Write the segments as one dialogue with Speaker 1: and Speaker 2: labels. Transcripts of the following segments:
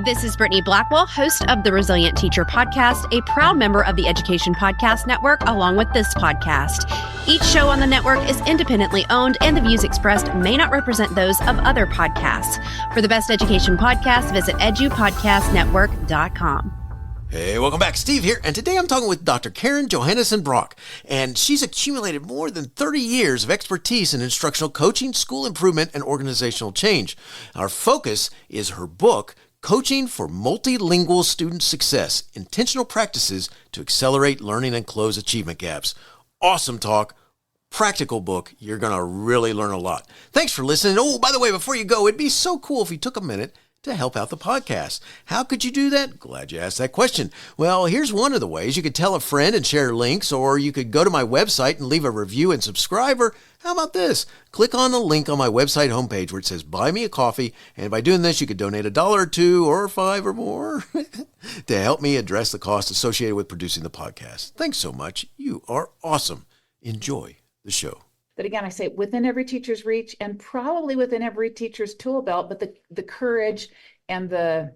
Speaker 1: This is Brittany Blackwell, host of the Resilient Teacher Podcast, a proud member of the Education Podcast Network, along with this podcast. Each show on the network is independently owned, and the views expressed may not represent those of other podcasts. For the best education podcasts, visit edupodcastnetwork.com.
Speaker 2: Hey, welcome back. Steve here, and today I'm talking with Dr. Karen Johannesen Brock, and she's accumulated more than 30 years of expertise in instructional coaching, school improvement, and organizational change. Our focus is her book, Coaching for Multilingual Student Success, Intentional Practices to Accelerate Learning and Close Achievement Gaps. Awesome talk, practical book. You're going to really learn a lot. Thanks for listening. Oh, by the way, before you go, it'd be so cool if you took a minute to help out the podcast. How could you do that? Glad you asked that question. Well, here's one of the ways. You could tell a friend and share links, or you could go to my website and leave a review and subscribe, or how about this? Click on the link on my website homepage where it says buy me a coffee, and by doing this, you could donate $1 or $2 or $5 or more to help me address the cost associated with producing the podcast. Thanks so much. You are awesome. Enjoy the show.
Speaker 3: That again, I say within every teacher's reach and probably within every teacher's tool belt, but the courage and the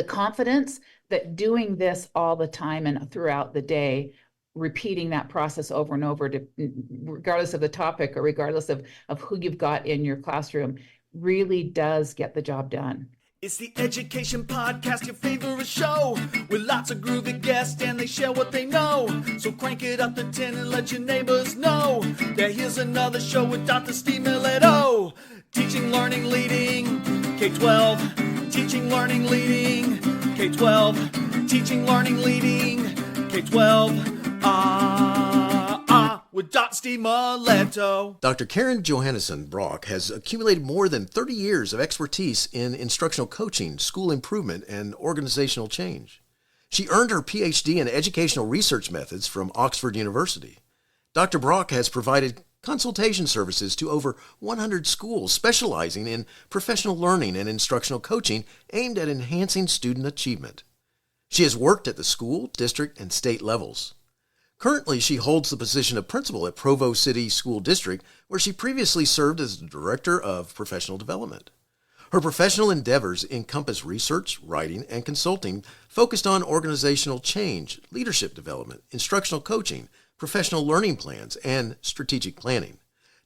Speaker 3: confidence that doing this all the time and throughout the day, repeating that process over and over, regardless of the topic or regardless of who you've got in your classroom, really does get the job done.
Speaker 4: It's the Education Podcast, your favorite show, with lots of groovy guests and they share what they know. So crank it up to 10 and let your neighbors know that here's another show with Dr. Steve Miletto. Teaching, learning, leading, K-12. Teaching, learning, leading, K-12. Teaching, learning, leading, K-12. With Dr. Steve Miletto.
Speaker 2: Dr. Karen Johannesen Brock has accumulated more than 30 years of expertise in instructional coaching, school improvement, and organizational change. She earned her Ph.D. in educational research methods from Oxford University. Dr. Brock has provided consultation services to over 100 schools specializing in professional learning and instructional coaching aimed at enhancing student achievement. She has worked at the school, district, and state levels. Currently, she holds the position of principal at Provo City School District, where she previously served as the director of professional development. Her professional endeavors encompass research, writing, and consulting focused on organizational change, leadership development, instructional coaching, professional learning plans, and strategic planning.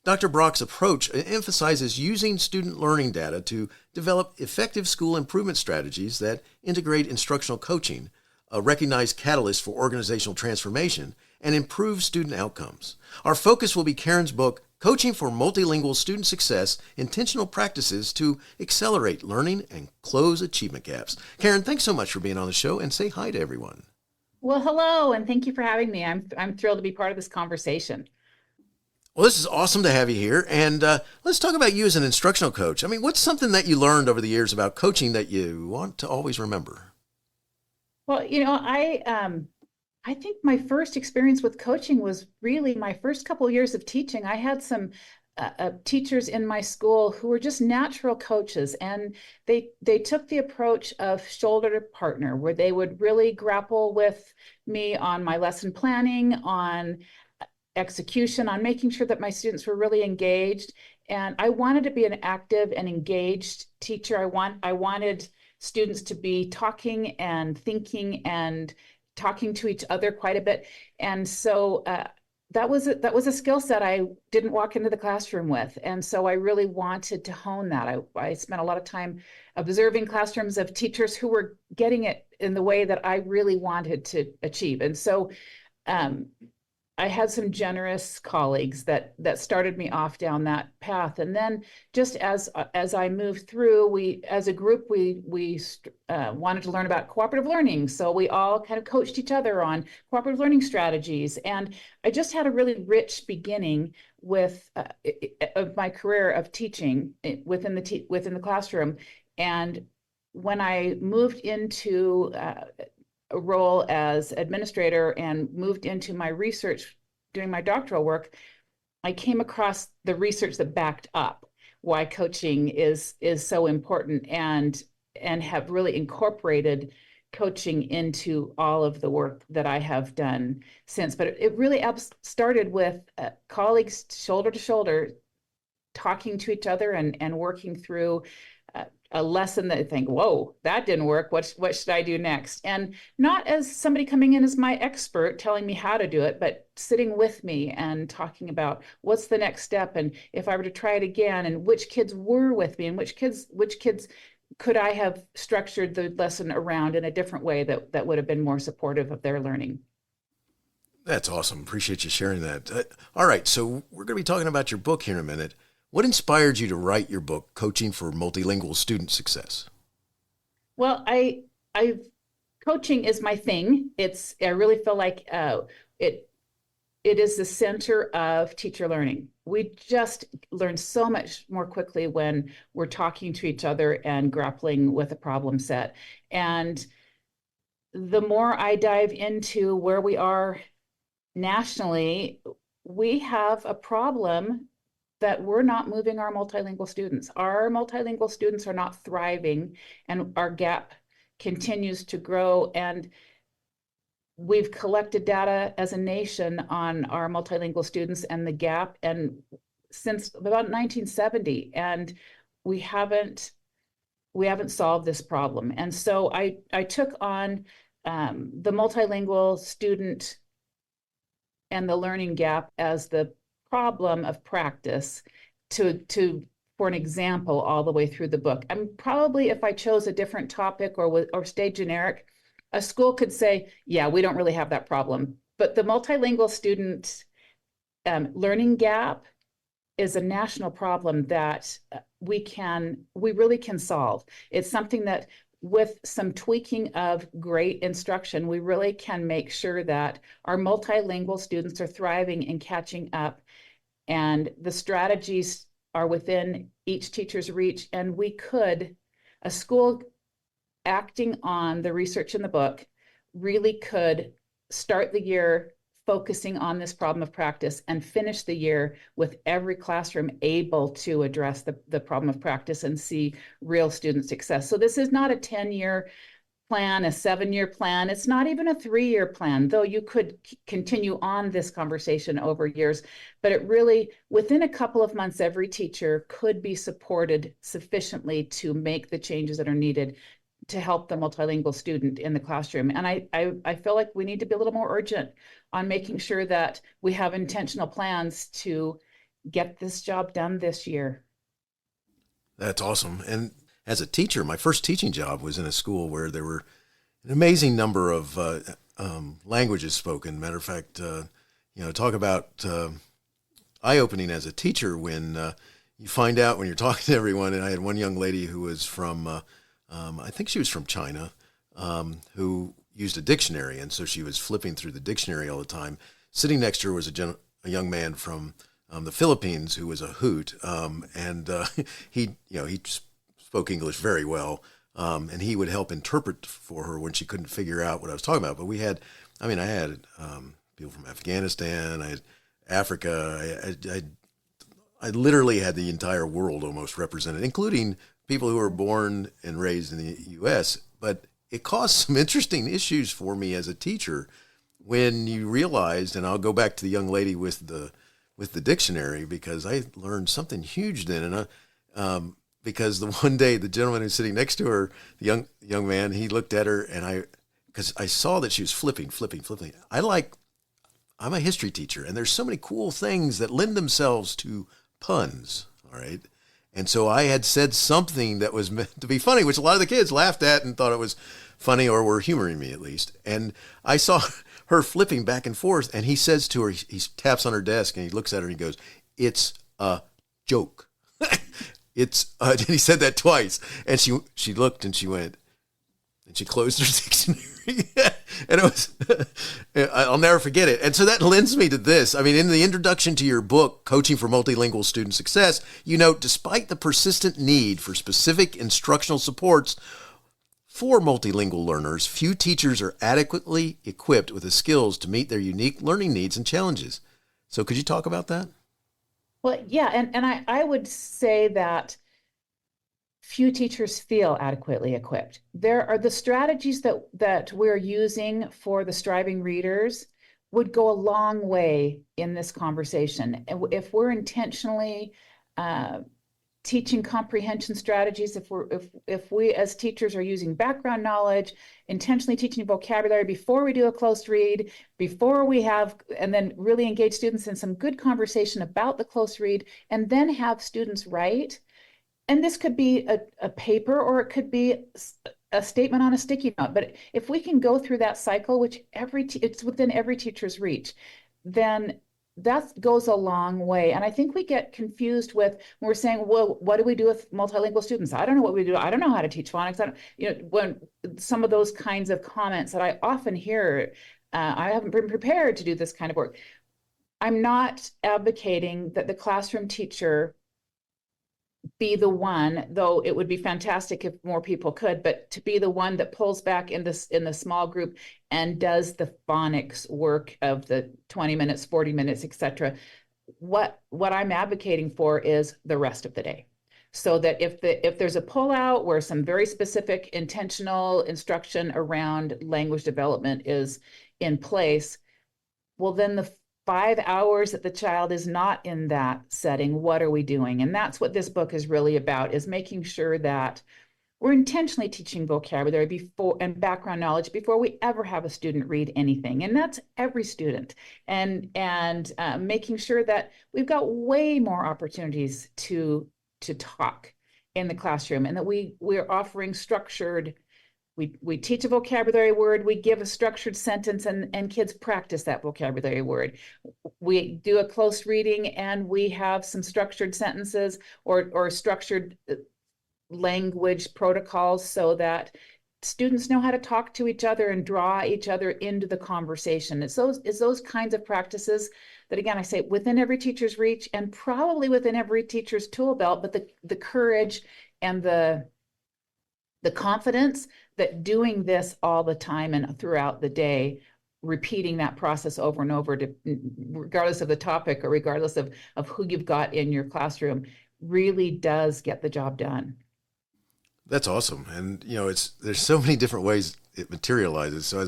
Speaker 2: Dr. Brock's approach emphasizes using student learning data to develop effective school improvement strategies that integrate instructional coaching, a recognized catalyst for organizational transformation, and improve student outcomes. Our focus will be Karen's book, Coaching for Multilingual Student Success, Intentional Practices to Accelerate Learning and Close Achievement Gaps. Karen, thanks so much for being on the show, and say hi to everyone.
Speaker 3: Well, hello, and thank you for having me. I'm thrilled to be part of this conversation.
Speaker 2: Well, this is awesome to have you here, and let's talk about you as an instructional coach. I mean, what's something that you learned over the years about coaching that you want to always remember?
Speaker 3: Well, I think my first experience with coaching was really my first couple of years of teaching. I had some teachers in my school who were just natural coaches, and they took the approach of shoulder to partner, where they would really grapple with me on my lesson planning, on execution, on making sure that my students were really engaged. And I wanted to be an active and engaged teacher. I wanted students to be talking and thinking and talking to each other quite a bit. And so that was a skill set I didn't walk into the classroom with. And so I really wanted to hone that. I spent a lot of time observing classrooms of teachers who were getting it in the way that I really wanted to achieve. And so I had some generous colleagues that started me off down that path. And then just as I moved through, as a group, we wanted to learn about cooperative learning. So we all kind of coached each other on cooperative learning strategies. And I just had a really rich beginning with of my career of teaching within the classroom. And when I moved into a role as administrator and moved into my research, doing my doctoral work, I came across the research that backed up why coaching is so important, and have really incorporated coaching into all of the work that I have done since. But it really started with colleagues shoulder to shoulder, talking to each other and working through a lesson that I think, whoa, that didn't work. What should I do next? And not as somebody coming in as my expert telling me how to do it, but sitting with me and talking about what's the next step, and if I were to try it again, and which kids were with me, and which kids could I have structured the lesson around in a different way that would have been more supportive of their learning.
Speaker 2: That's awesome. Appreciate you sharing that. All right, so we're going to be talking about your book here in a minute. What inspired you to write your book, Coaching for Multilingual Student Success?
Speaker 3: Well, I coaching is my thing. I really feel like it is the center of teacher learning. We just learn so much more quickly when we're talking to each other and grappling with a problem set. And the more I dive into where we are nationally, we have a problem that we're not moving our multilingual students. Our multilingual students are not thriving, and our gap continues to grow. And we've collected data as a nation on our multilingual students and the gap, and since about 1970, and we haven't solved this problem. And so I took on the multilingual student and the learning gap as the problem of practice for an example all the way through the book. I'm probably, if I chose a different topic or stayed generic, a school could say, yeah, we don't really have that problem. But the multilingual student learning gap is a national problem that we really can solve. It's something that, with some tweaking of great instruction, we really can make sure that our multilingual students are thriving and catching up, and the strategies are within each teacher's reach. And a school acting on the research in the book really could start the year focusing on this problem of practice and finish the year with every classroom able to address the problem of practice and see real student success. So this is not a 10-year plan, a 7-year plan. It's not even a 3-year plan, though you could continue on this conversation over years. But it really, within a couple of months, every teacher could be supported sufficiently to make the changes that are needed to help the multilingual student in the classroom. And I feel like we need to be a little more urgent on making sure that we have intentional plans to get this job done this year.
Speaker 2: That's awesome. And as a teacher, my first teaching job was in a school where there were an amazing number of languages spoken. Matter of fact, talk about eye-opening as a teacher when you find out when you're talking to everyone. And I had one young lady who was from, I think she was from China, who used a dictionary. And so she was flipping through the dictionary all the time. Sitting next to her was a young man from the Philippines who was a hoot. And he spoke English very well. And he would help interpret for her when she couldn't figure out what I was talking about. But I had people from Afghanistan, I had Africa, I literally had the entire world almost represented, including people who were born and raised in the U.S., but it caused some interesting issues for me as a teacher when you realized, and I'll go back to the young lady with the dictionary, because I learned something huge then, and because the one day the gentleman who's sitting next to her, the young man, he looked at her, and because I saw that she was flipping. I'm a history teacher, and there's so many cool things that lend themselves to puns, all right? And so I had said something that was meant to be funny, which a lot of the kids laughed at and thought it was funny, or were humoring me at least. And I saw her flipping back and forth, and he says to her, he taps on her desk, and he looks at her and he goes, "It's a joke." And he said that twice. And she looked and she went, and she closed her dictionary. And it was, I'll never forget it. And so that lends me to this. I mean, in the introduction to your book, Coaching for Multilingual Student Success, you note, despite the persistent need for specific instructional supports for multilingual learners, few teachers are adequately equipped with the skills to meet their unique learning needs and challenges. So could you talk about that?
Speaker 3: Well, yeah, and I would say that few teachers feel adequately equipped. There are the strategies that we're using for the striving readers would go a long way in this conversation. And if we're intentionally teaching comprehension strategies, if we as teachers are using background knowledge, intentionally teaching vocabulary before we do a close read, before we have, and then really engage students in some good conversation about the close read, and then have students write. And this could be a paper, or it could be a statement on a sticky note. But if we can go through that cycle, which it's within every teacher's reach, then that goes a long way. And I think we get confused with when we're saying, well, what do we do with multilingual students? I don't know what we do. I don't know how to teach phonics. When some of those kinds of comments that I often hear, I haven't been prepared to do this kind of work. I'm not advocating that the classroom teacher be the one, though it would be fantastic if more people could, but to be the one that pulls back in the small group and does the phonics work of the 20 minutes, 40 minutes, etc. What I'm advocating for is the rest of the day. So that if there's a pullout where some very specific intentional instruction around language development is in place, well, then the 5 hours that the child is not in that setting, what are we doing? And that's what this book is really about, is making sure that we're intentionally teaching vocabulary before and background knowledge before we ever have a student read anything. And that's every student. And making sure that we've got way more opportunities to talk in the classroom, and that we're offering structured. We teach a vocabulary word, we give a structured sentence, and kids practice that vocabulary word. We do a close reading, and we have some structured sentences or structured language protocols so that students know how to talk to each other and draw each other into the conversation. It's those kinds of practices that, again, I say within every teacher's reach and probably within every teacher's tool belt, but the courage and the confidence that doing this all the time and throughout the day, repeating that process over and over, regardless of the topic or regardless of who you've got in your classroom, really does get the job done.
Speaker 2: That's awesome. And, there's so many different ways it materializes. So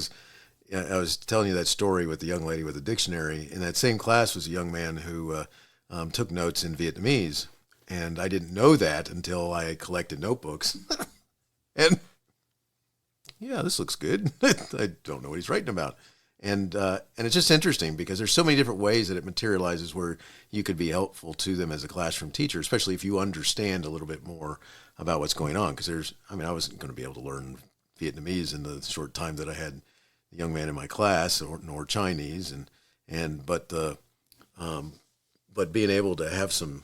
Speaker 2: I was telling you that story with the young lady with the dictionary. In that same class was a young man who took notes in Vietnamese. And I didn't know that until I collected notebooks. And yeah, this looks good. I don't know what he's writing about. And it's just interesting because there's so many different ways that it materializes where you could be helpful to them as a classroom teacher, especially if you understand a little bit more about what's going on. Because I wasn't going to be able to learn Vietnamese in the short time that I had the young man in my class, nor Chinese, but being able to have some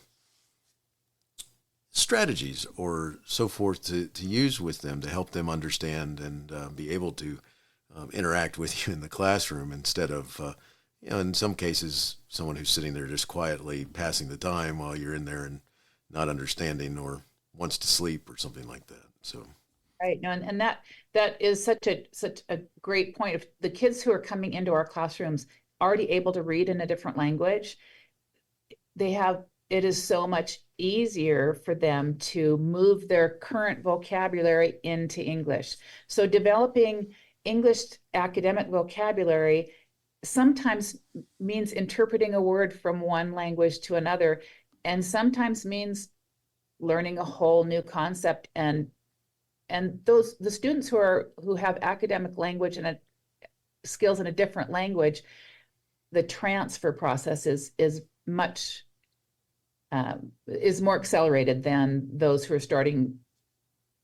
Speaker 2: strategies or so forth to use with them to help them understand and be able to interact with you in the classroom instead of, in some cases, someone who's sitting there just quietly passing the time while you're in there and not understanding or wants to sleep or something like that. So.
Speaker 3: Right. No, and that is such a great point. Of the kids who are coming into our classrooms already able to read in a different language, it is so much easier for them to move their current vocabulary into English. So developing English academic vocabulary sometimes means interpreting a word from one language to another, and sometimes means learning a whole new concept. And the students who have academic language and skills in a different language, the transfer process is much is more accelerated than those who are starting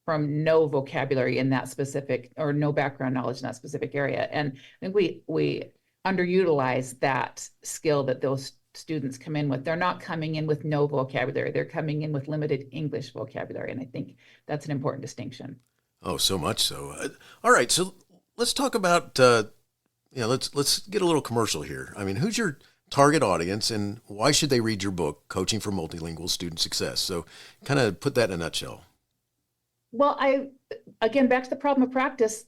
Speaker 3: from no vocabulary in that specific, or no background knowledge in that specific area. And I think we underutilize that skill that those students come in with. They're not coming in with no vocabulary. They're coming in with limited English vocabulary. And I think that's an important distinction.
Speaker 2: Oh, so much so. All right. So let's talk about, let's get a little commercial here. I mean, who's your target audience and why should they read your book, Coaching for Multilingual Student Success? So kind of put that in a nutshell.
Speaker 3: Well, again, back to the problem of practice.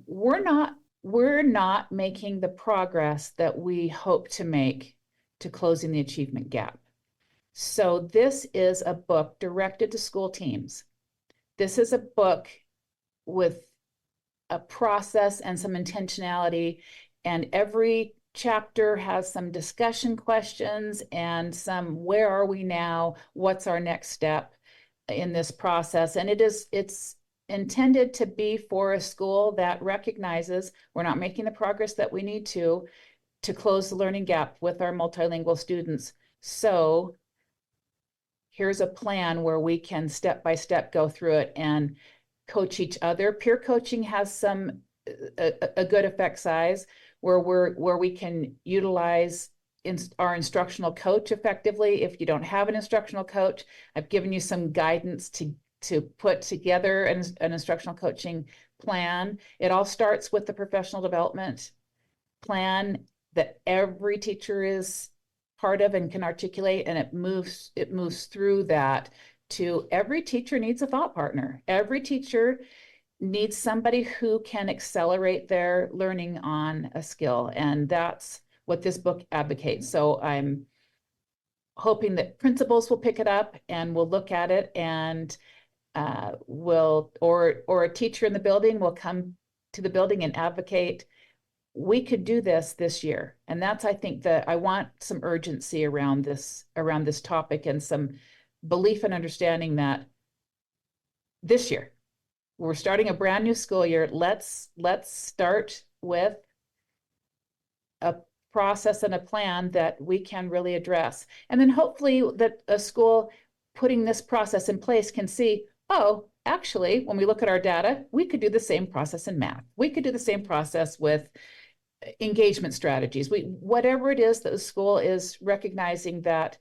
Speaker 3: We're not making the progress that we hope to make to closing the achievement gap. So this is a book directed to school teams. This is a book with a process and some intentionality, and every chapter has some discussion questions and some where are we now, what's our next step. in this process. And it's intended to be for a school that recognizes we're not making the progress that we need to close the learning gap with our multilingual students. So here's a plan where we can step by step go through it and coach each other. Peer coaching has a good effect size where we can utilize our instructional coach effectively. If you don't have an instructional coach, I've given you some guidance to put together an instructional coaching plan. It all starts with the professional development plan that every teacher is part of and can articulate, and it moves through that to every teacher needs a thought partner. Every teacher needs somebody who can accelerate their learning on a skill, and that's what this book advocates. So I'm hoping that principals will pick it up and will look at it, and or a teacher in the building will come to the building and advocate. We could do this year. And that's, I think, that I want some urgency around this topic and some belief and understanding that this year, we're starting a brand new school year. Let's start with a process and a plan that we can really address. And then hopefully that a school putting this process in place can see, oh, actually, when we look at our data, we could do the same process in math. We could do the same process with engagement strategies. Whatever it is that the school is recognizing that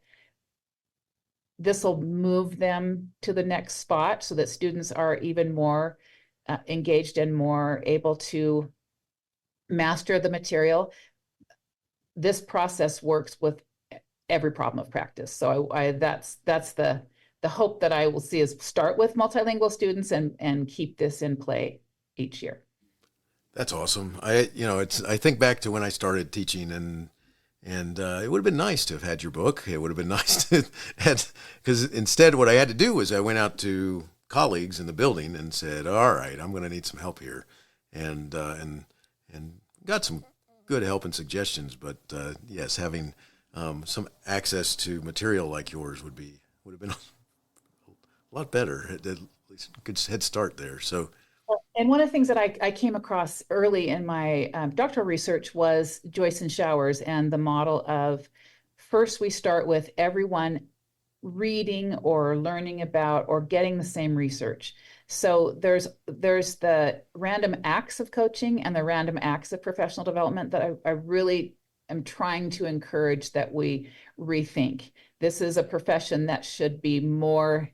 Speaker 3: this will move them to the next spot so that students are even more engaged and more able to master the material. This process works with every problem of practice. So that's the hope that I will see is start with multilingual students and keep this in play each year.
Speaker 2: That's awesome. I think back to when I started teaching, and it would have been nice to have had your book. It would have been nice to had, because instead what I had to do was I went out to colleagues in the building and said, all right, I'm going to need some help here, and got some good help and suggestions. But yes, having some access to material like yours would have been a lot better. At least a good head start there. So.
Speaker 3: And one of the things that I came across early in my doctoral research was Joyce and Showers and the model of first we start with everyone reading or learning about or getting the same research. So there's the random acts of coaching and the random acts of professional development that I really am trying to encourage that we rethink. This is a profession that should be more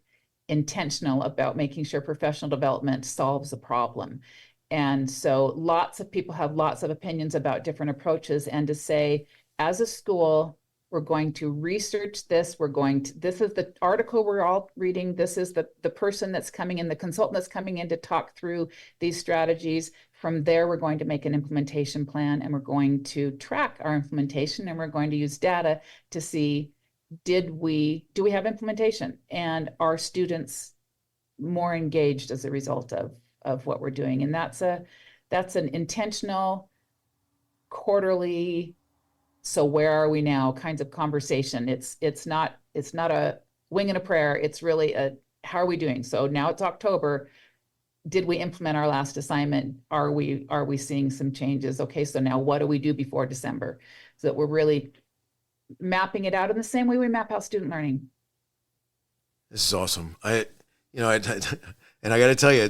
Speaker 3: intentional about making sure professional development solves a problem. And so lots of people have lots of opinions about different approaches, and to say, as a school, we're going to research this. This is the article we're all reading. This is the person that's coming in, the consultant that's coming in to talk through these strategies. From there, we're going to make an implementation plan, and we're going to track our implementation, and we're going to use data to see, do we have implementation, and are students more engaged as a result of what we're doing? And that's an intentional quarterly, so where are we now kinds of conversation. It's not a wing and a prayer. It's really how are we doing? So now it's October. Did we implement our last assignment? Are we seeing some changes? Okay, so now what do we do before December? So that we're really mapping it out in the same way we map out student learning.
Speaker 2: This is awesome. And I got to tell you,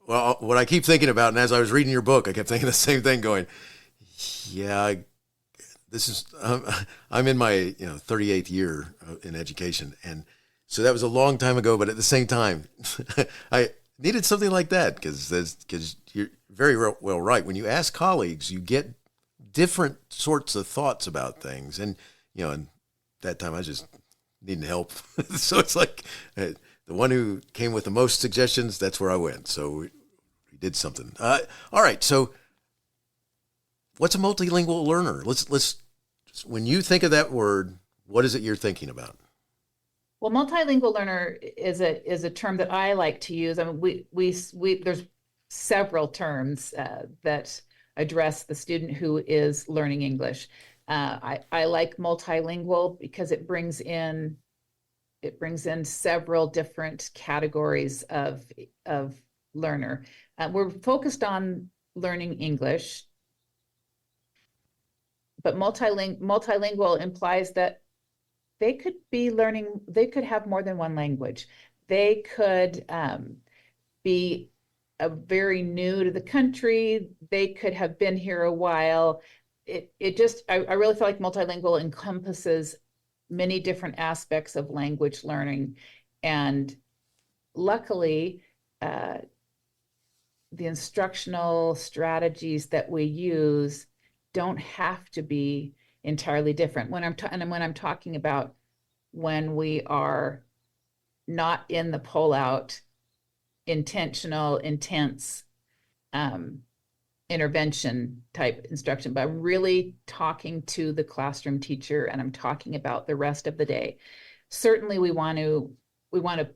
Speaker 2: what I keep thinking about, and as I was reading your book, I kept thinking the same thing, going, yeah, I'm in my 38th year in education, and so that was a long time ago. But at the same time, I needed something like that because you're very well right. When you ask colleagues, you get different sorts of thoughts about things, and and that time I just needing help. So it's like the one who came with the most suggestions, that's where I went. So we did something. All right. So what's a multilingual learner? Let's when you think of that word, what is it you're thinking about?
Speaker 3: Well, multilingual learner is a term that I like to use. I mean, we there's several terms that address the student who is learning English. I like multilingual because it brings in It brings in several different categories of learner. We're focused on learning English, but multilingual implies that they could have more than one language. They could be very new to the country. They could have been here a while. I really feel like multilingual encompasses many different aspects of language learning. And luckily, the instructional strategies that we use don't have to be entirely different. When I'm talking about when we are not in the pull-out, intentional, intense intervention type instruction, but I'm really talking to the classroom teacher, and I'm talking about the rest of the day. Certainly we want to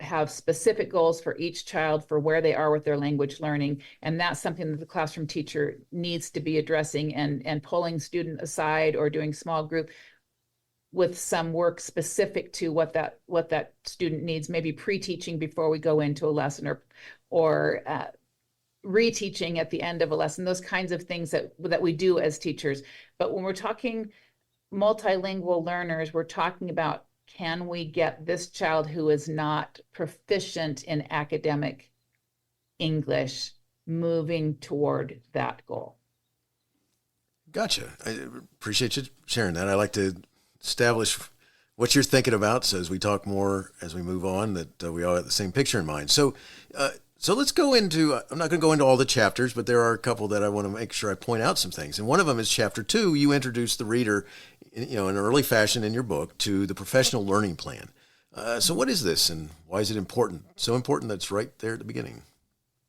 Speaker 3: have specific goals for each child for where they are with their language learning, and that's something that the classroom teacher needs to be addressing, and pulling student aside or doing small group with some work specific to what that student needs, maybe pre-teaching before we go into a lesson, or reteaching at the end of a lesson, those kinds of things that we do as teachers. But when we're talking multilingual learners, we're talking about, can we get this child who is not proficient in academic English moving toward that goal?
Speaker 2: Gotcha. I appreciate you sharing that. I like to establish what you're thinking about, so as we talk more, as we move on, that we all have the same picture in mind. So let's go into, I'm not going to go into all the chapters, but there are a couple that I want to make sure I point out some things. And one of them is chapter 2. You introduce the reader, in an early fashion in your book, to the professional learning plan. So what is this, and why is it important? So important that's right there at the beginning.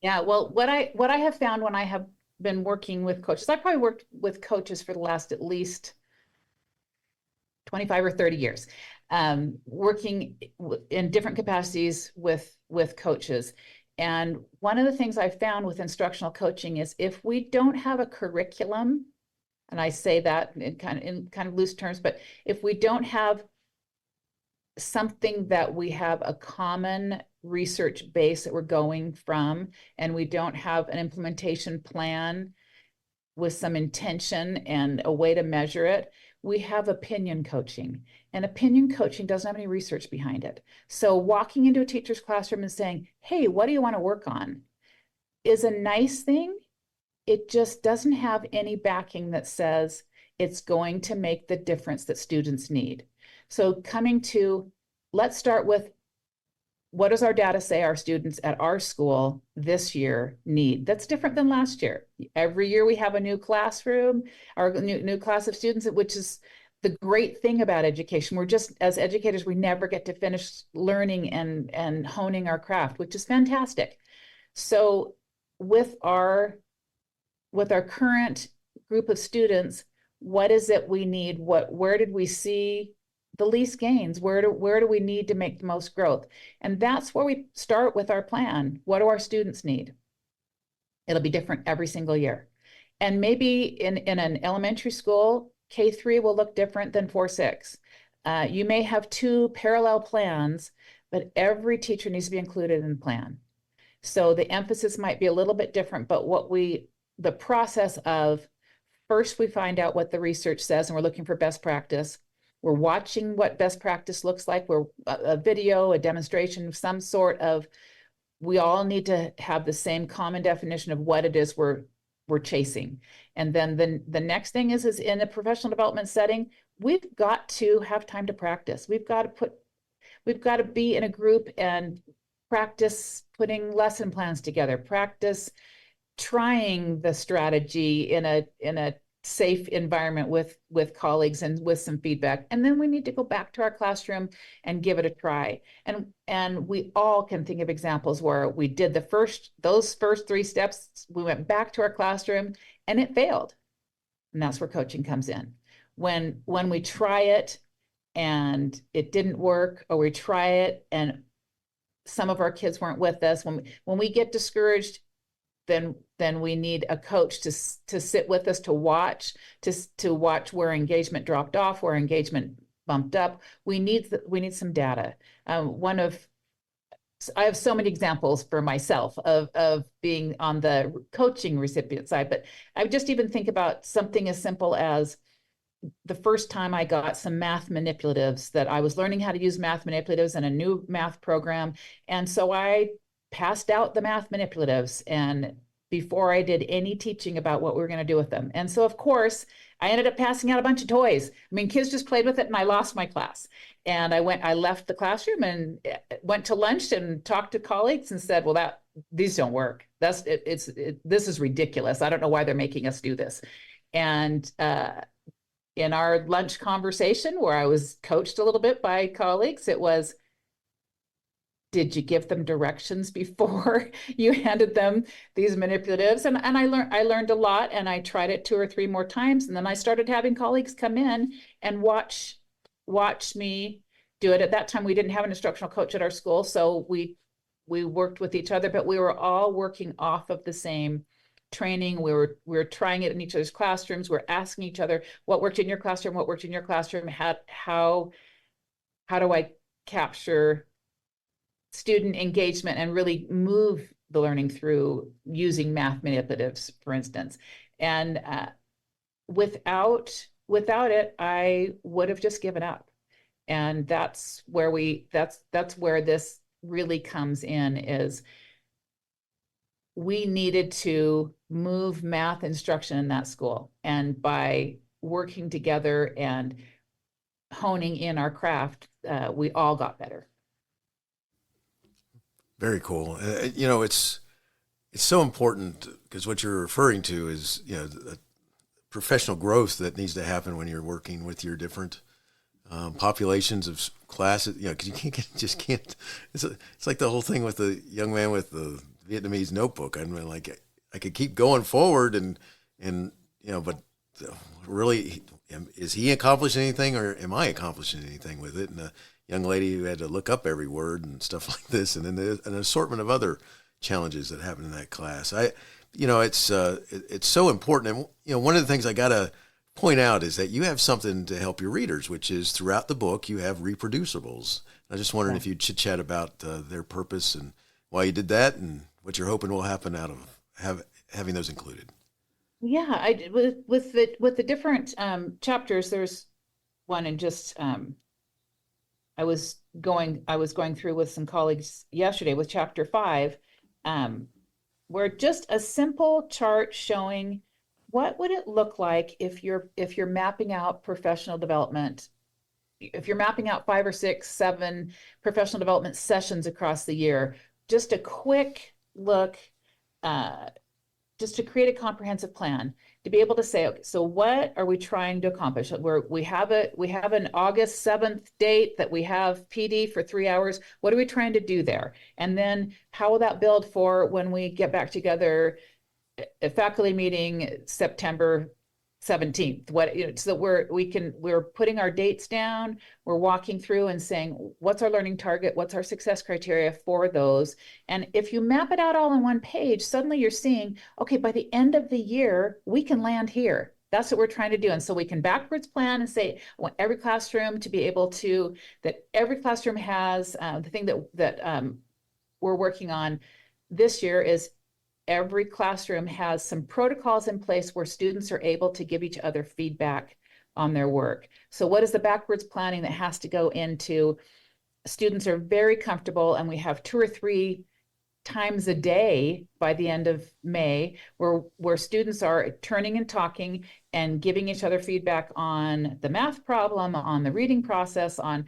Speaker 3: Yeah, well, what I have found when I have been working with coaches, I probably worked with coaches for the last at least 25 or 30 years, working in different capacities with coaches. And one of the things I found with instructional coaching is, if we don't have a curriculum, and I say that in kind of loose terms, but if we don't have something that we have a common research base that we're going from, and we don't have an implementation plan with some intention and a way to measure it, we have opinion coaching. And opinion coaching doesn't have any research behind it. So walking into a teacher's classroom and saying, hey, what do you want to work on, is a nice thing. It just doesn't have any backing that says it's going to make the difference that students need. So let's start with, what does our data say our students at our school this year need? That's different than last year. Every year we have a new classroom, or new class of students, which is the great thing about education. We're just, as educators, we never get to finish learning and honing our craft, which is fantastic. So with our current group of students, what is it we need? Where did we see the least gains? Where do we need to make the most growth? And that's where we start with our plan. What do our students need? It'll be different every single year. And maybe in an elementary school, K3 will look different than 4-6. You may have two parallel plans, but every teacher needs to be included in the plan. So the emphasis might be a little bit different, but the process of, first we find out what the research says, and we're looking for best practice. We're watching what best practice looks like. We're a video, a demonstration, some sort of, we all need to have the same common definition of what it is we're chasing. And then the next thing is in a professional development setting, we've got to have time to practice. We've got to be in a group and practice putting lesson plans together, practice trying the strategy in a safe environment with colleagues and with some feedback. And then we need to go back to our classroom and give it a try. And we all can think of examples where we did those first 3 steps, we went back to our classroom and it failed. And that's where coaching comes in. When we try it and it didn't work, or we try it and some of our kids weren't with us, when we get discouraged, then we need a coach to sit with us, to watch where engagement dropped off, where engagement bumped up. We need some data. I have so many examples for myself of being on the coaching recipient side, but I would just even think about something as simple as the first time I got some math manipulatives, that I was learning how to use math manipulatives in a new math program. And so I passed out the math manipulatives, and before I did any teaching about what we were going to do with them. And so, of course, I ended up passing out a bunch of toys. I mean, kids just played with it, and I lost my class. And I left the classroom and went to lunch and talked to colleagues and said, well, these don't work. This is ridiculous. I don't know why they're making us do this. And in our lunch conversation, where I was coached a little bit by colleagues, it was, did you give them directions before you handed them these manipulatives? And I learned a lot, and I tried it 2 or 3 more times. And then I started having colleagues come in and watch me do it. At that time, we didn't have an instructional coach at our school, so we worked with each other, but we were all working off of the same training. We were trying it in each other's classrooms. We're asking each other, what worked in your classroom? What worked in your classroom? How do I capture student engagement and really move the learning through using math manipulatives, for instance? And without it, I would have just given up. And that's where this really comes in, is we needed to move math instruction in that school. And by working together and honing in our craft, we all got better.
Speaker 2: Very cool. It's so important, because what you're referring to is, the professional growth that needs to happen when you're working with your different populations of classes. Because you can't. It's like the whole thing with the young man with the Vietnamese notebook. I mean, like, I could keep going forward and but really, is he accomplishing anything, or am I accomplishing anything with it? And the young lady who had to look up every word and stuff like this, and then an assortment of other challenges that happen in that class. It's so important. And one of the things I gotta point out is that you have something to help your readers, which is, throughout the book you have reproducibles. I just wondering if you'd chit chat about their purpose and why you did that, and what you're hoping will happen out of having those included.
Speaker 3: Yeah, with the different chapters. There's one, and just I was going through with some colleagues yesterday with chapter 5, where just a simple chart showing what would it look like if you're mapping out professional development, if you're mapping out 5 or 6, 7 professional development sessions across the year. Just a quick look, just to create a comprehensive plan, to be able to say, okay, so what are we trying to accomplish? We have an August 7th date that we have PD for 3 hours. What are we trying to do there? And then how will that build for when we get back together, a faculty meeting September 17th? So we're putting our dates down, we're walking through and saying, what's our learning target? What's our success criteria for those? And if you map it out all on one page, suddenly you're seeing, okay, by the end of the year, we can land here. That's what we're trying to do. And so we can backwards plan and say, I want every classroom to be able to, that every classroom has, the thing that we're working on this year is, every classroom has some protocols in place where students are able to give each other feedback on their work. So what is the backwards planning that has to go into? Students are very comfortable, and we have 2 or 3 times a day by the end of May where students are turning and talking and giving each other feedback on the math problem, on the reading process, on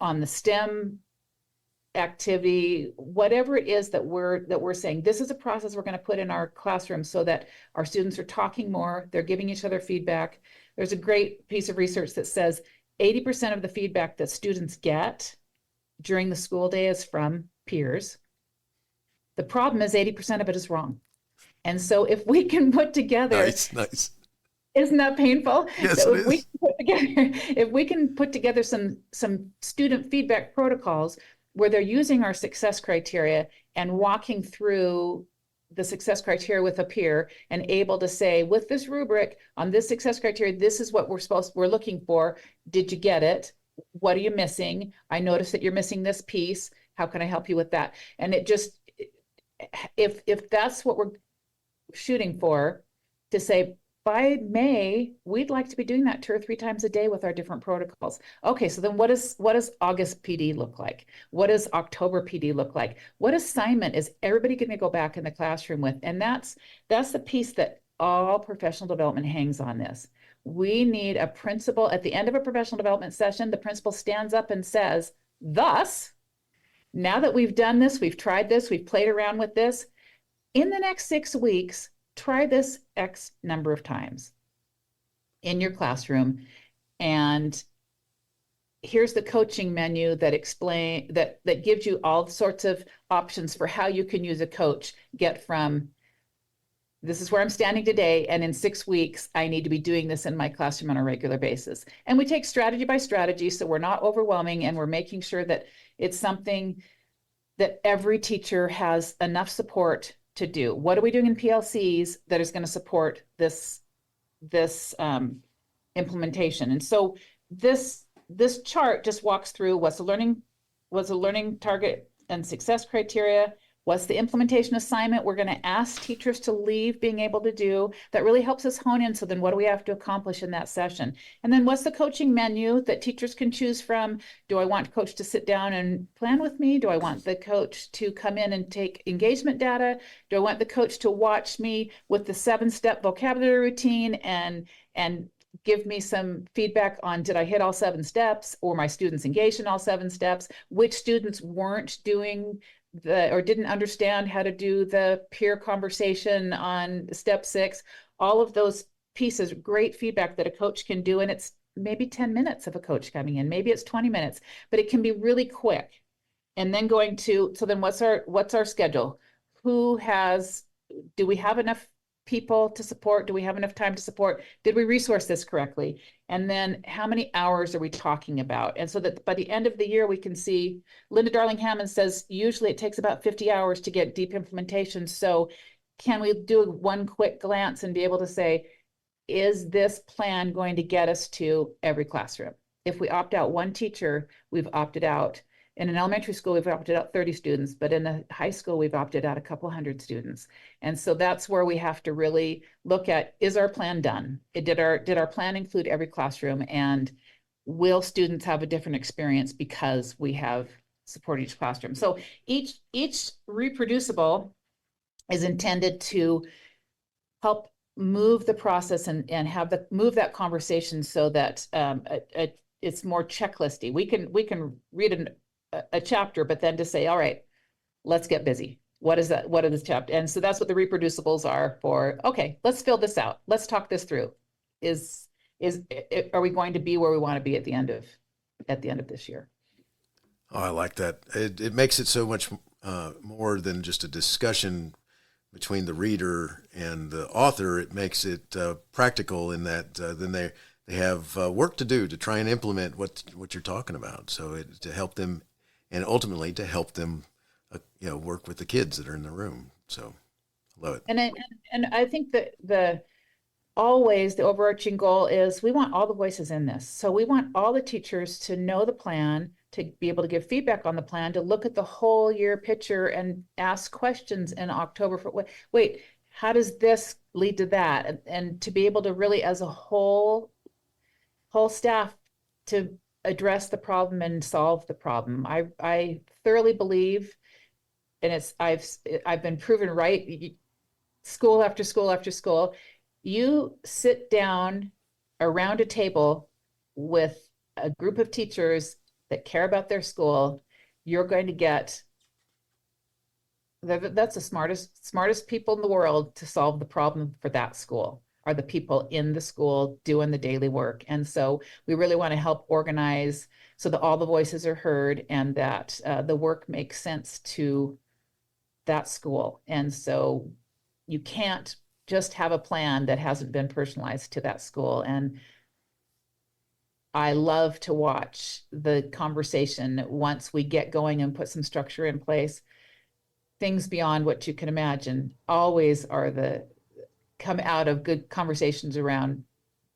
Speaker 3: the STEM activity, whatever it is that we're saying, this is a process we're going to put in our classroom so that our students are talking more, they're giving each other feedback. There's a great piece of research that says 80% of the feedback that students get during the school day is from peers. The problem is 80% of it is wrong. And so if we can put together...
Speaker 2: Nice.
Speaker 3: Isn't that painful?
Speaker 2: Yes,
Speaker 3: So
Speaker 2: it is.
Speaker 3: if we can put together some student feedback protocols where they're using our success criteria and walking through the success criteria with a peer, and able to say, with this rubric on this success criteria, this is what we're looking for. Did you get it? what are you missing? I noticed that you're missing this piece. How can I help you with that? And it just, if that's what we're shooting for, to say by May, we'd like to be doing that 2 or 3 times a day with our different protocols. Okay, so then what does August PD look like? What does October PD look like? What assignment is everybody going to go back in the classroom with? And that's the piece that all professional development hangs on this. We need a principal at the end of a professional development session. The principal stands up and says, thus, now that we've done this, we've tried this, we've played around with this, in the next 6 weeks, try this X number of times in your classroom. And here's the coaching menu that gives you all sorts of options for how you can use a coach, get from this is where I'm standing today, and in 6 weeks, I need to be doing this in my classroom on a regular basis. And we take strategy by strategy, so we're not overwhelming, and we're making sure that it's something that every teacher has enough support to do. What are we doing in PLCs that is going to support this implementation? And so this chart just walks through what's the learning target and success criteria, what's the implementation assignment we're going to ask teachers to leave being able to do. That really helps us hone in. So then what do we have to accomplish in that session? And then what's the coaching menu that teachers can choose from? Do I want coach to sit down and plan with me? Do I want the coach to come in and take engagement data? Do I want the coach to watch me with the 7-step vocabulary routine and give me some feedback on, did I hit all 7 steps, or my students engaged in all 7 steps? Which students weren't doing or didn't understand how to do the peer conversation on step 6? All of those pieces, great feedback that a coach can do. And it's maybe 10 minutes of a coach coming in, maybe it's 20 minutes, but it can be really quick. And then so then what's our schedule? Do we have enough people to support? Do we have enough time to support? Did we resource this correctly? And then how many hours are we talking about? And so that by the end of the year, we can see, Linda Darling Hammond says, usually it takes about 50 hours to get deep implementation. So can we do one quick glance and be able to say, is this plan going to get us to every classroom? If we opt out one teacher, we've opted out. In an elementary school, we've opted out 30 students, but in the high school, we've opted out a couple hundred students. And so that's where we have to really look at, is our plan done? Did our plan include every classroom? And will students have a different experience because we have supported each classroom? So each reproducible is intended to help move the process and move that conversation so that it's more checklisty. We can read a chapter, but then to say, all right, let's get busy. What is that? What are this chapter? And so that's what the reproducibles are for. Okay, let's fill this out. Let's talk this through. Are we going to be where we want to be at the end of this year?
Speaker 2: Oh, I like that. It makes it so much more than just a discussion between the reader and the author. It makes it practical in that then they have work to do to try and implement what you're talking about. So to help them, and ultimately to help them, work with the kids that are in the room. So I love it.
Speaker 3: And I think that always the overarching goal is we want all the voices in this. So we want all the teachers to know the plan, to be able to give feedback on the plan, to look at the whole year picture and ask questions in October for, wait, how does this lead to that? And to be able to really, as a whole staff, to address the problem and solve the problem. I thoroughly believe, and I've been proven right, school after school after school, you sit down around a table with a group of teachers that care about their school, you're going to get, that's the smartest people in the world to solve the problem for that school, are the people in the school doing the daily work. And so we really want to help organize so that all the voices are heard and that the work makes sense to that school. And so you can't just have a plan that hasn't been personalized to that school. And I love to watch the conversation once we get going and put some structure in place. Things beyond what you can imagine always come out of good conversations around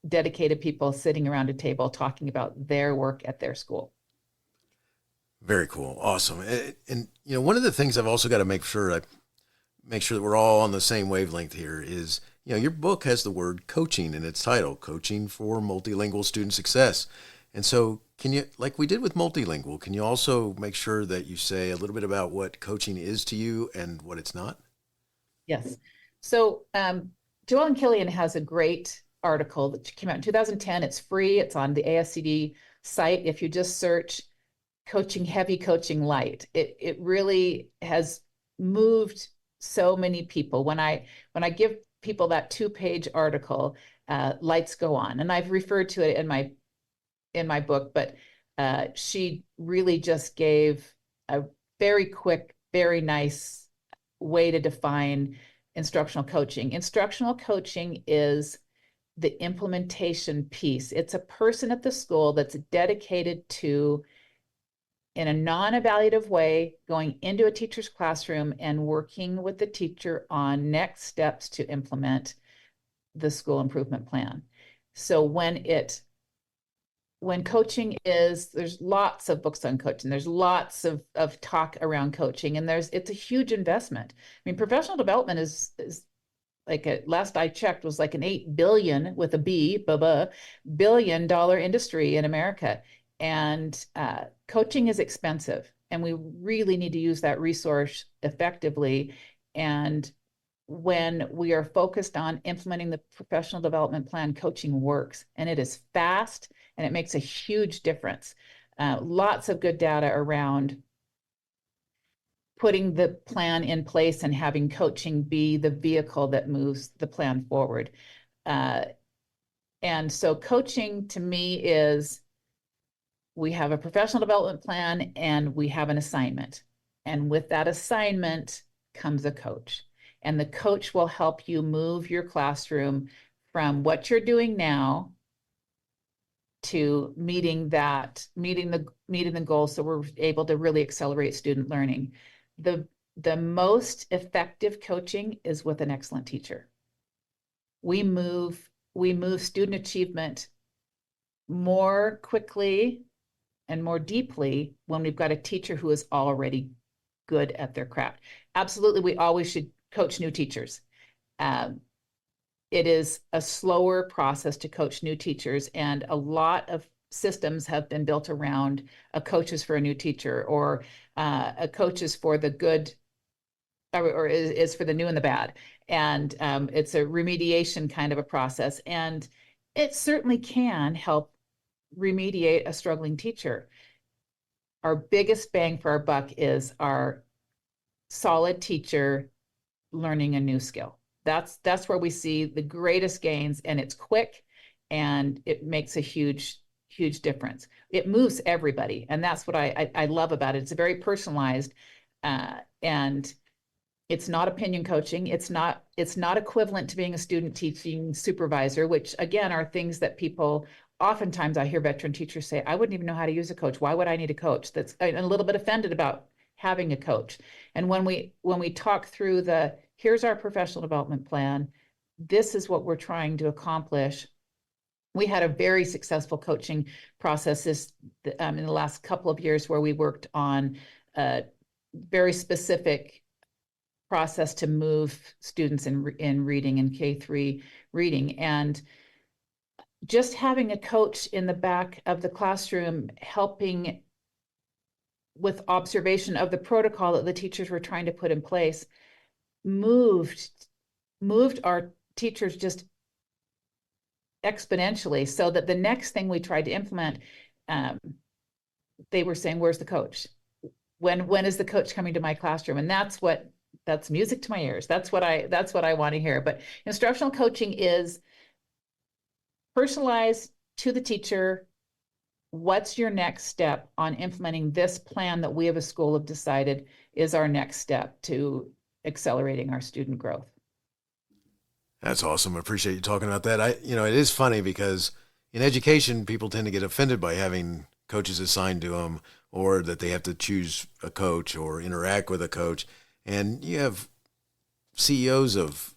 Speaker 3: dedicated people sitting around a table talking about their work at their school.
Speaker 2: Very cool. Awesome. And one of the things I've also got to make sure that we're all on the same wavelength here is, your book has the word coaching in its title, Coaching for Multilingual Student Success. And so can you, like we did with Multilingual, can you also make sure that you say a little bit about what coaching is to you and what it's not?
Speaker 3: Yes. So Joellen Killian has a great article that came out in 2010. It's free. It's on the ASCD site. If you just search coaching heavy, coaching light, it really has moved so many people. When I give people that 2-page article, lights go on, and I've referred to it in my book, but she really just gave a very quick, very nice way to define instructional coaching. Instructional coaching is the implementation piece. It's a person at the school that's dedicated to, in a non-evaluative way, going into a teacher's classroom and working with the teacher on next steps to implement the school improvement plan. So when coaching is, there's lots of books on coaching. There's lots of talk around coaching, and it's a huge investment. I mean, professional development is like, last I checked, was like an $8 billion with a B, billion dollar industry in America. And coaching is expensive, and we really need to use that resource effectively. And when we are focused on implementing the professional development plan, coaching works, and it is fast, and it makes a huge difference. Lots of good data around putting the plan in place and having coaching be the vehicle that moves the plan forward. And so coaching to me is, we have a professional development plan and we have an assignment. And with that assignment comes a coach. And the coach will help you move your classroom from what you're doing now to meeting the goals, so we're able to really accelerate student learning. The most effective coaching is with an excellent teacher. We move student achievement more quickly and more deeply when we've got a teacher who is already good at their craft. Absolutely, we always should coach new teachers. It is a slower process to coach new teachers, and a lot of systems have been built around a coach is for a new teacher, or a coach is for the good, or is for the new and the bad. And it's a remediation kind of a process. And it certainly can help remediate a struggling teacher. Our biggest bang for our buck is our solid teacher learning a new skill. That's where we see the greatest gains, and it's quick, and it makes a huge difference. It moves everybody, and that's what I love about it. It's very personalized, and it's not opinion coaching. It's not equivalent to being a student teaching supervisor, which again are things that people, oftentimes I hear veteran teachers say, I wouldn't even know how to use a coach. Why would I need a coach? That's a little bit offended about having a coach. And when we talk through here's our professional development plan, this is what we're trying to accomplish. We had a very successful coaching process in the last couple of years, where we worked on a very specific process to move students in reading, in K3 reading. And just having a coach in the back of the classroom helping with observation of the protocol that the teachers were trying to put in place moved our teachers just exponentially, so that the next thing we tried to implement, they were saying, where's the coach? When is the coach coming to my classroom? And that's music to my ears. That's what I want to hear. But instructional coaching is personalized to the teacher. What's your next step on implementing this plan that we as a school have decided is our next step to accelerating our student growth?
Speaker 2: That's awesome. I appreciate you talking about that. It is funny because in education, people tend to get offended by having coaches assigned to them, or that they have to choose a coach or interact with a coach. And you have CEOs of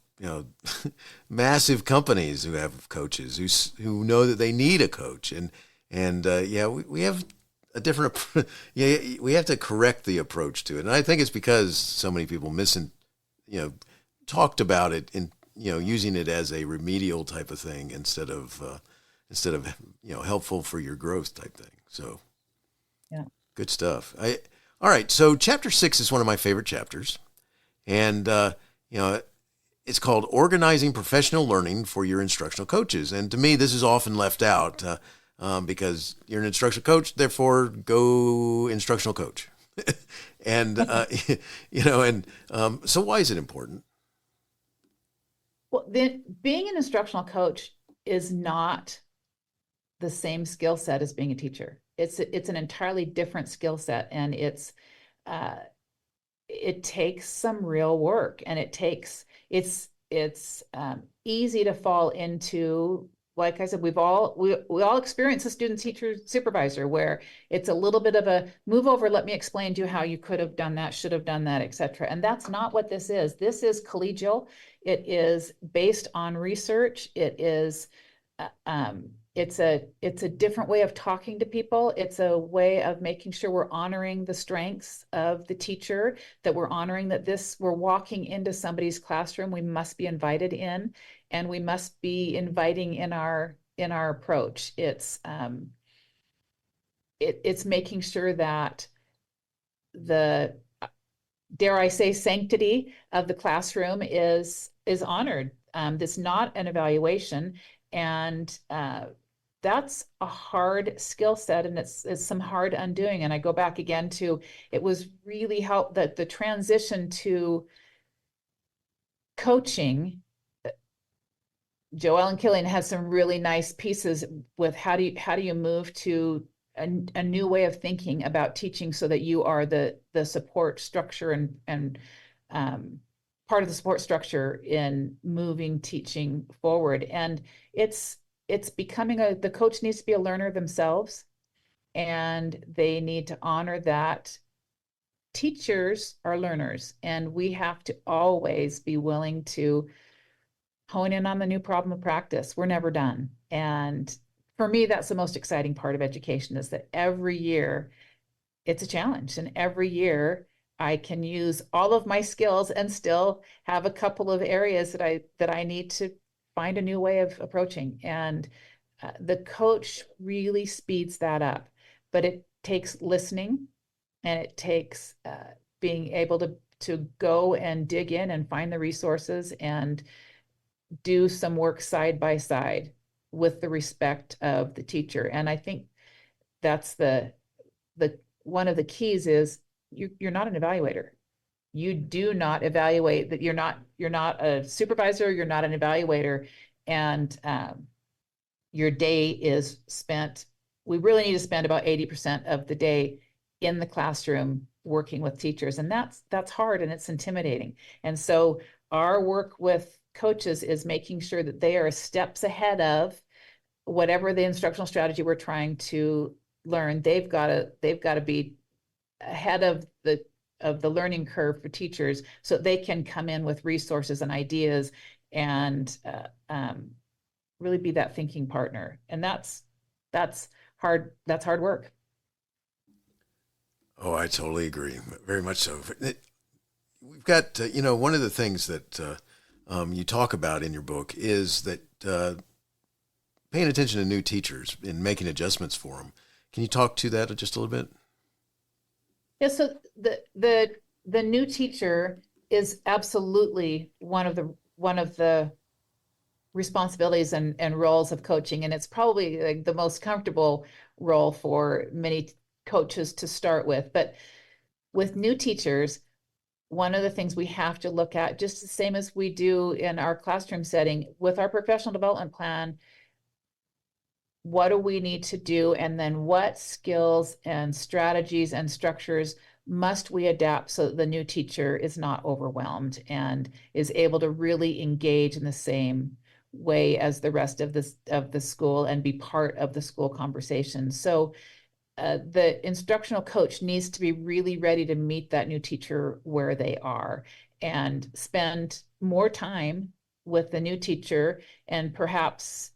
Speaker 2: massive companies who have coaches who know that they need a coach, and we have a different we have to correct the approach to it, and I think it's because so many people talked about it in using it as a remedial type of thing instead of helpful for your growth type thing. So
Speaker 3: yeah,
Speaker 2: good stuff. All right, so chapter 6 is one of my favorite chapters, and it's called Organizing Professional Learning for Your Instructional Coaches. And to me, this is often left out because you're an instructional coach, therefore go instructional coach. And, so why is it important?
Speaker 3: Well, then being an instructional coach is not the same skill set as being a teacher. It's an entirely different skill set, and it takes some real work, and it's easy to fall into, like I said, we all experience a student teacher supervisor where it's a little bit of a move over, let me explain to you how you could have done that, should have done that, etc. And that's not what this is. This is collegial. It is based on research. It's a different way of talking to people. It's a way of making sure we're honoring the strengths of the teacher, that we're honoring that we're walking into somebody's classroom. We must be invited in, and we must be inviting in our approach. It's making sure that the, dare I say, sanctity of the classroom is honored. That's not an evaluation, and that's a hard skill set, and it's some hard undoing. And I go back again to, it was really helped that the transition to coaching. Joellen Killian has some really nice pieces with how do you move to a new way of thinking about teaching, so that you are the support structure and part of the support structure in moving teaching forward. And it's becoming the coach needs to be a learner themselves, and they need to honor that teachers are learners, and we have to always be willing to hone in on the new problem of practice. We're never done. And for me, that's the most exciting part of education, is that every year it's a challenge, and every year I can use all of my skills and still have a couple of areas that I need to find a new way of approaching. And the coach really speeds that up, but it takes listening, and it takes being able to go and dig in and find the resources and do some work side by side with the respect of the teacher. And I think that's the one of the keys is you're not an evaluator. You do not evaluate. That you're not a supervisor, you're not an evaluator, and your day is spent. We really need to spend about 80% of the day in the classroom working with teachers, and that's hard, and it's intimidating. And so our work with coaches is making sure that they are steps ahead of whatever the instructional strategy we're trying to learn. They've got to be ahead of the learning curve for teachers, so they can come in with resources and ideas and really be that thinking partner. And that's hard. That's hard work.
Speaker 2: Oh, I totally agree. Very much so. We've got, one of the things that you talk about in your book is that paying attention to new teachers and making adjustments for them. Can you talk to that just a little bit?
Speaker 3: Yeah. So the new teacher is absolutely one of the responsibilities and roles of coaching, and it's probably like the most comfortable role for many coaches to start with. But with new teachers, one of the things we have to look at, just the same as we do in our classroom setting, with our professional development plan, what do we need to do? And then what skills and strategies and structures must we adapt so that the new teacher is not overwhelmed and is able to really engage in the same way as the rest of the school and be part of the school conversation. So the instructional coach needs to be really ready to meet that new teacher where they are and spend more time with the new teacher and perhaps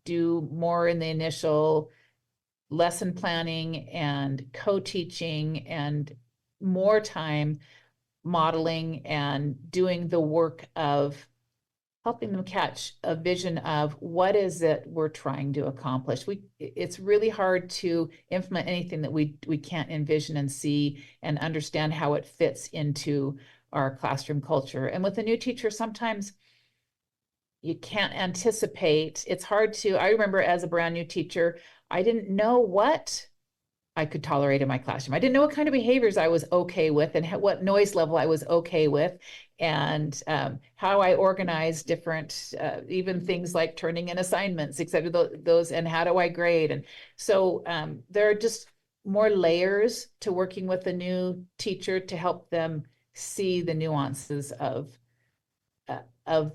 Speaker 3: do more in the initial lesson planning and co-teaching and more time modeling and doing the work of helping them catch a vision of what is it we're trying to accomplish. It's really hard to implement anything that we can't envision and see and understand how it fits into our classroom culture. And with a new teacher, sometimes you can't anticipate. It's hard to, I remember as a brand new teacher, I didn't know what I could tolerate in my classroom. I didn't know what kind of behaviors I was okay with and what noise level I was okay with, and how I organized different, even things like turning in assignments, etc. Those, and how do I grade? And so there are just more layers to working with a new teacher to help them see the nuances of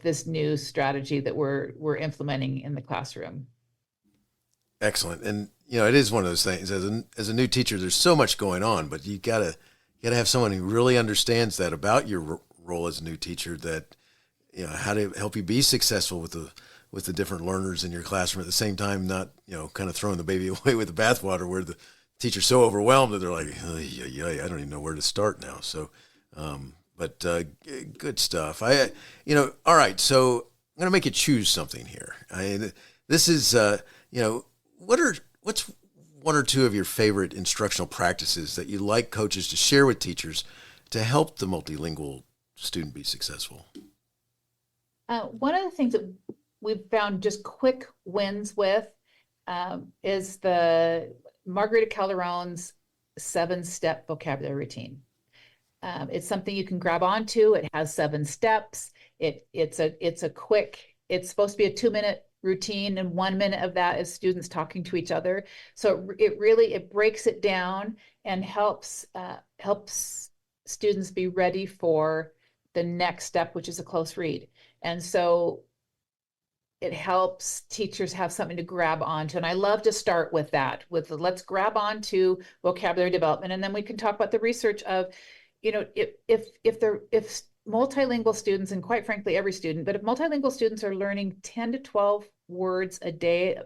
Speaker 3: this new strategy that we're implementing in the classroom.
Speaker 2: Excellent. And it is one of those things, as a new teacher, there's so much going on, but you gotta have someone who really understands that about your role as a new teacher, that how to help you be successful with the different learners in your classroom, at the same time not kind of throwing the baby away with the bathwater, where the teacher's so overwhelmed that they're like, I don't even know where to start now. So but good stuff. All right, so I'm going to make you choose something here. This is what's one or two of your favorite instructional practices that you like coaches to share with teachers to help the multilingual student be successful?
Speaker 3: One of the things that we've found just quick wins with is the Margarita Calderon's 7-step vocabulary routine. It's something you can grab onto. It has 7 steps. It's a quick, it's supposed to be a 2-minute routine, and 1 minute of that is students talking to each other. So it breaks it down and helps students be ready for the next step, which is a close read. And so it helps teachers have something to grab onto. And I love to start with that, let's grab onto vocabulary development, and then we can talk about the research of, if multilingual students, and quite frankly, every student, but if multilingual students are learning 10 to 12 words a day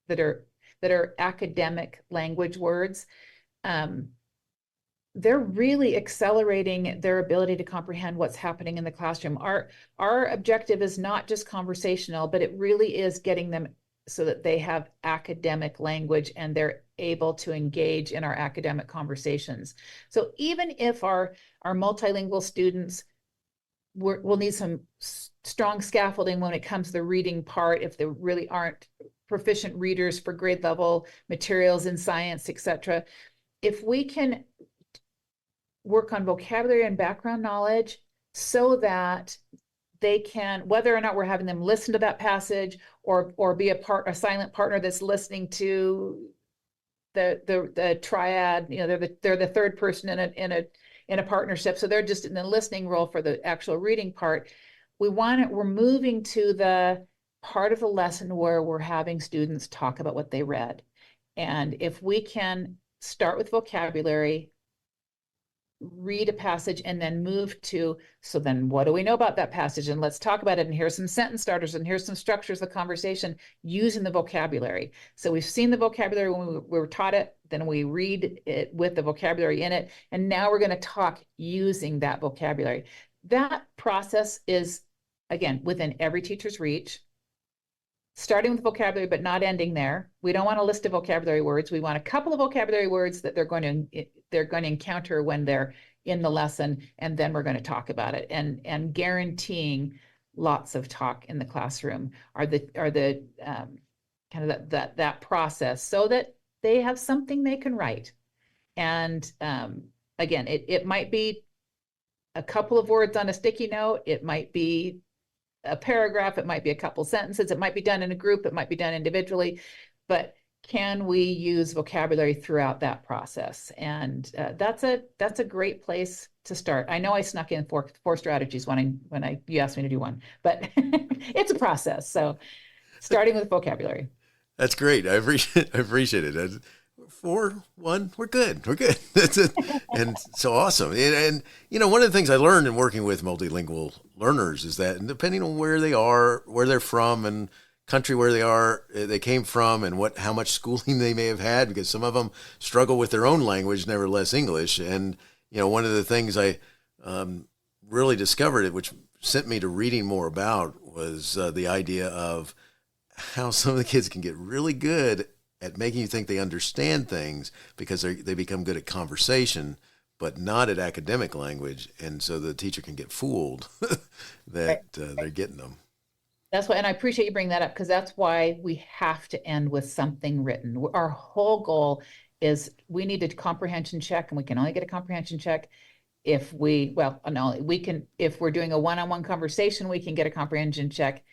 Speaker 3: that are academic language words, they're really accelerating their ability to comprehend what's happening in the classroom. Our objective is not just conversational, but it really is getting them so that they have academic language and they're able to engage in our academic conversations. So even if our multilingual students will need some strong scaffolding when it comes to the reading part, if they really aren't proficient readers for grade level materials in science, etc., if we can work on vocabulary and background knowledge so that they can, whether or not we're having them listen to that passage or be a silent partner that's listening to the triad, they're the third person in a partnership, so they're just in the listening role for the actual reading part. We're moving to the part of the lesson where we're having students talk about what they read. And if we can start with vocabulary, read a passage, and then move to, so then what do we know about that passage? And let's talk about it. And here's some sentence starters, and here's some structures of conversation using the vocabulary. So we've seen the vocabulary when we were taught it, then we read it with the vocabulary in it, and now we're going to talk using that vocabulary. That process is, again, within every teacher's reach, starting with vocabulary, but not ending there. We don't want a list of vocabulary words. We want a couple of vocabulary words that they're going to encounter when they're in the lesson, and then we're going to talk about it. And guaranteeing lots of talk in the classroom are the kind of that process, so that they have something they can write. And again, it might be a couple of words on a sticky note. It might be a paragraph. It might be a couple sentences. It might be done in a group. It might be done individually. But can we use vocabulary throughout that process? And that's a great place to start. I know I snuck in four strategies when you asked me to do one, but it's a process. So starting with vocabulary.
Speaker 2: That's great. I appreciate it. 4, 1, we're good. We're good. That's it. And so awesome. And, one of the things I learned in working with multilingual learners is that depending on where they are, where they're from, and country where they came from, and how much schooling they may have had, because some of them struggle with their own language, nevertheless English. And, one of the things I really discovered, which sent me to reading more about, was the idea of how some of the kids can get really good at making you think they understand things because they become good at conversation, but not at academic language. And so the teacher can get fooled that they're getting them.
Speaker 3: That's why, and I appreciate you bringing that up, because that's why we have to end with something written. Our whole goal is we need a comprehension check, and we can only get a comprehension check if if we're doing a one-on-one conversation, we can get a comprehension check,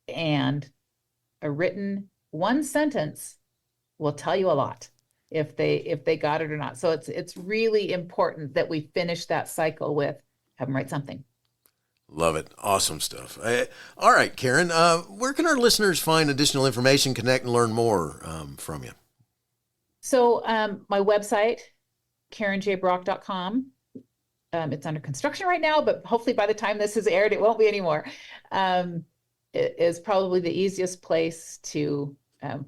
Speaker 3: and a written one sentence will tell you a lot if they got it or not. So it's really important that we finish that cycle with have them write something.
Speaker 2: Love it. Awesome stuff. All right, Karen, where can our listeners find additional information, connect, and learn more from you? So
Speaker 3: my website, KarenJBrock.com. It's under construction right now, but hopefully by the time this is aired, it won't be anymore. It is probably the easiest place to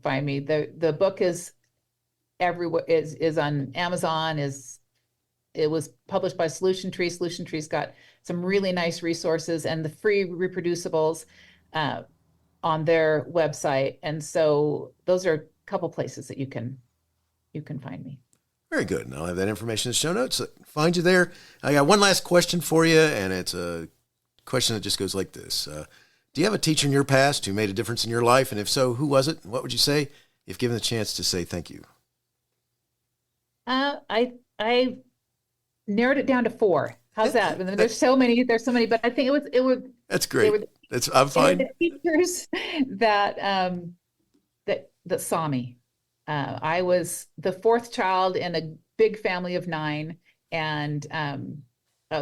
Speaker 3: find me. The book is everywhere, is on Amazon, it was published by Solution Tree. Solution Tree's got some really nice resources and the free reproducibles on their website. And so those are a couple places that you can find me.
Speaker 2: Very good. And I'll have that information in the show notes. Find you there. I got one last question for you, and it's a question that just goes like this. Do you have a teacher in your past who made a difference in your life? And if so, who was it? What would you say if given the chance to say thank you?
Speaker 3: I narrowed it down to 4. How's that? There's so many, but I think it would. That's
Speaker 2: great. I'm fine.
Speaker 3: The teachers that saw me. I was the 4th child in a big family of 9. And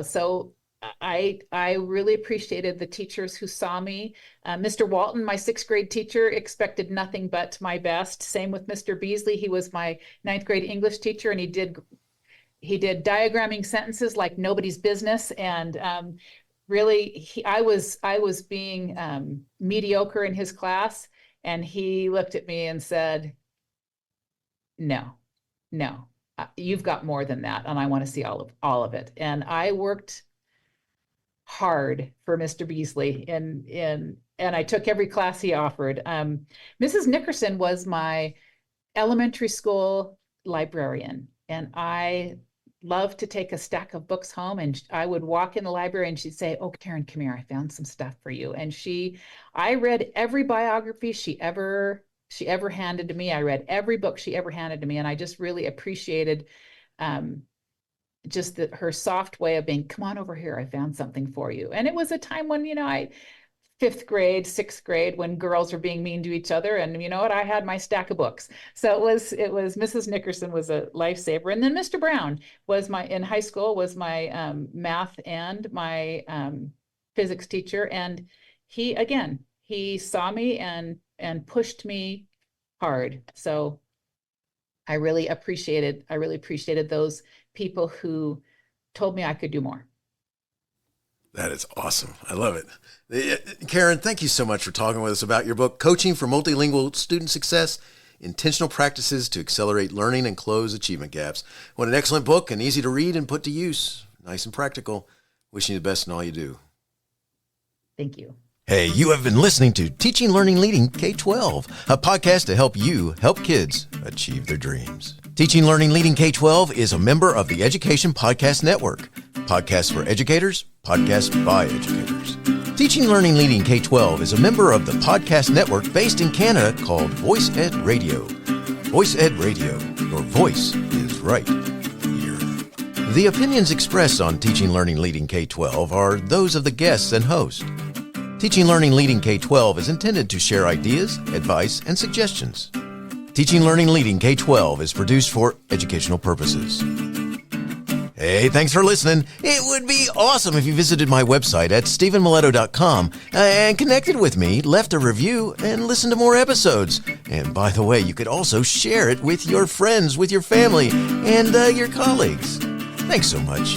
Speaker 3: so I really appreciated the teachers who saw me. Mr. Walton, my 6th grade teacher, expected nothing but my best. Same with Mr. Beasley. He was my 9th grade English teacher, and he did diagramming sentences like nobody's business. And really, I was being mediocre in his class, and he looked at me and said, no, you've got more than that, and I want to see all of it. And I worked hard for Mr. Beasley, and I took every class he offered. Mrs. Nickerson was my elementary school librarian, and I loved to take a stack of books home, and I would walk in the library and she'd say, "Oh, Karen, come here. I found some stuff for you." And I read every biography she ever handed to me. I read every book she ever handed to me. And I just really appreciated just her soft way of being, "Come on over here. I found something for you." And it was a time when, 5th grade, 6th grade, when girls were being mean to each other. And you know what? I had my stack of books. So it was Mrs. Nickerson was a lifesaver. And then Mr. Brown in high school was my math and my physics teacher. And he saw me and pushed me hard. So I really appreciated those people who told me I could do more.
Speaker 2: That is awesome. I love it. Karen, thank you so much for talking with us about your book, Coaching for Multilingual Student Success, Intentional Practices to Accelerate Learning and Close Achievement Gaps. What an excellent book, and easy to read and put to use. Nice and practical. Wishing you the best in all you do.
Speaker 3: Thank you.
Speaker 2: Hey, you have been listening to Teaching, Learning, Leading K-12, a podcast to help you help kids achieve their dreams. Teaching, Learning, Leading K-12 is a member of the Education Podcast Network. Podcasts for educators, podcasts by educators. Teaching, Learning, Leading K-12 is a member of the podcast network based in Canada called Voice Ed Radio. Voice Ed Radio, your voice is right here. The opinions expressed on Teaching, Learning, Leading K-12 are those of the guests and host. Teaching, Learning, Leading K-12 is intended to share ideas, advice, and suggestions. Teaching, Learning, Leading K-12 is produced for educational purposes. Hey, thanks for listening. It would be awesome if you visited my website at stephenmiletto.com and connected with me, left a review, and listened to more episodes. And by the way, you could also share it with your friends, with your family, and your colleagues. Thanks so much.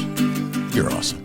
Speaker 2: You're awesome.